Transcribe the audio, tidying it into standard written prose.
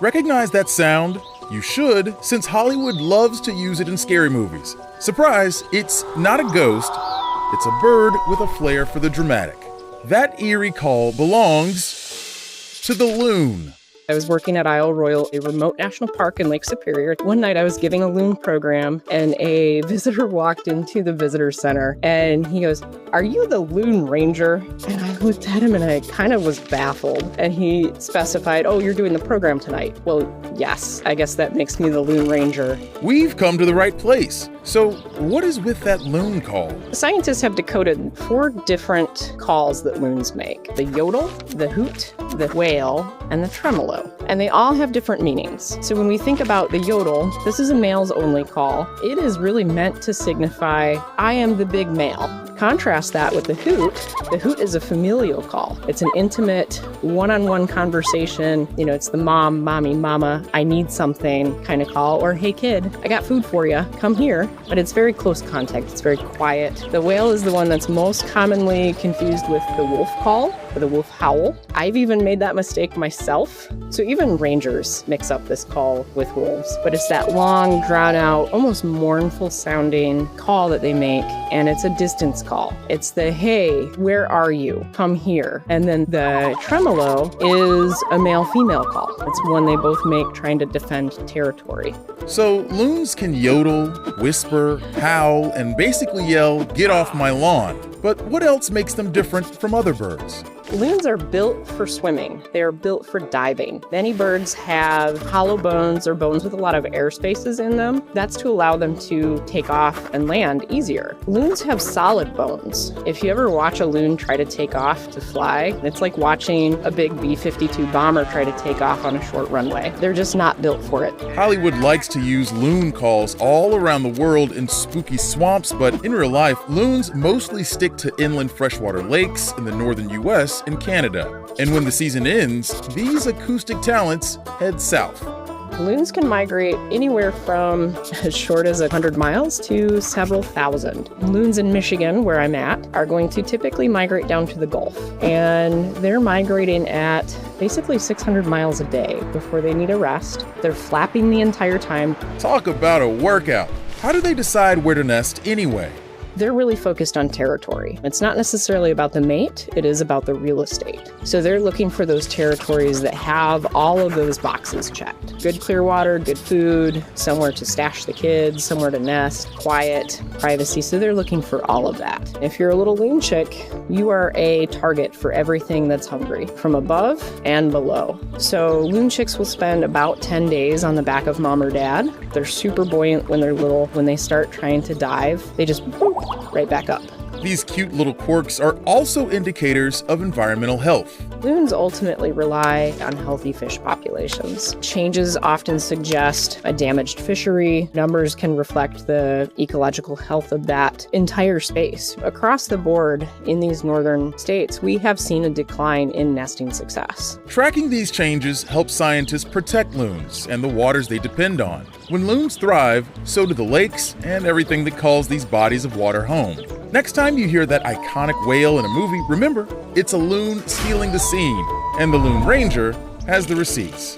Recognize that sound? You should, since Hollywood loves to use it in scary movies. Surprise, it's not a ghost, it's a bird with a flair for the dramatic. That eerie call belongs to the loon. I was working at Isle Royal, a remote national park in Lake Superior. One night I was giving a loon program and a visitor walked into the visitor center and he goes, "Are you the Loon Ranger?" And I looked at him and I kind of was baffled. And he specified, "Oh, you're doing the program tonight." Well, yes, I guess that makes me the Loon Ranger. We've come to the right place. So what is with that loon call? Scientists have decoded 4 different calls that loons make: the yodel, the hoot, the wail, and the tremolo. And they all have different meanings. So when we think about the yodel, this is a males only call. It is really meant to signify, I am the big male. Contrast that with the hoot. The hoot is a familial call. It's an intimate, one-on-one conversation. You know, it's the mom, mommy, mama, I need something kind of call. Or, hey kid, I got food for you, come here. But it's very close contact, it's very quiet. The wail is the one that's most commonly confused with the wolf call or the wolf howl. I've even made that mistake myself. So even rangers mix up this call with wolves. But it's that long, drawn out, almost mournful sounding call that they make. And it's a distance call. It's the, hey, where are you? Come here. And then the tremolo is a male-female call. It's one they both make trying to defend territory. So loons can yodel, whisper, howl, and basically yell, "Get off my lawn." But what else makes them different from other birds? Loons are built for swimming. They are built for diving. Many birds have hollow bones or bones with a lot of air spaces in them. That's to allow them to take off and land easier. Loons have solid bones. If you ever watch a loon try to take off to fly, it's like watching a big B-52 bomber try to take off on a short runway. They're just not built for it. Hollywood likes to use loon calls all around the world in spooky swamps, but in real life, loons mostly stick to inland freshwater lakes in the northern U.S. and Canada. And when the season ends, these acoustic talents head south. Loons can migrate anywhere from as short as 100 miles to several thousand. Loons in Michigan, where I'm at, are going to typically migrate down to the Gulf. And they're migrating at basically 600 miles a day before they need a rest. They're flapping the entire time. Talk about a workout. How do they decide where to nest anyway? They're really focused on territory. It's not necessarily about the mate, it is about the real estate. So they're looking for those territories that have all of those boxes checked. Good clear water, good food, somewhere to stash the kids, somewhere to nest, quiet, privacy. So they're looking for all of that. If you're a little loon chick, you are a target for everything that's hungry, from above and below. So loon chicks will spend about 10 days on the back of mom or dad. They're super buoyant when they're little. When they start trying to dive, they just right back up. These cute little quirks are also indicators of environmental health. Loons ultimately rely on healthy fish populations. Changes often suggest a damaged fishery. Numbers can reflect the ecological health of that entire space. Across the board in these northern states, we have seen a decline in nesting success. Tracking these changes helps scientists protect loons and the waters they depend on. When loons thrive, so do the lakes and everything that calls these bodies of water home. Next time you hear that iconic wail in a movie, remember, it's a loon stealing the scene, and the Loon Ranger has the receipts.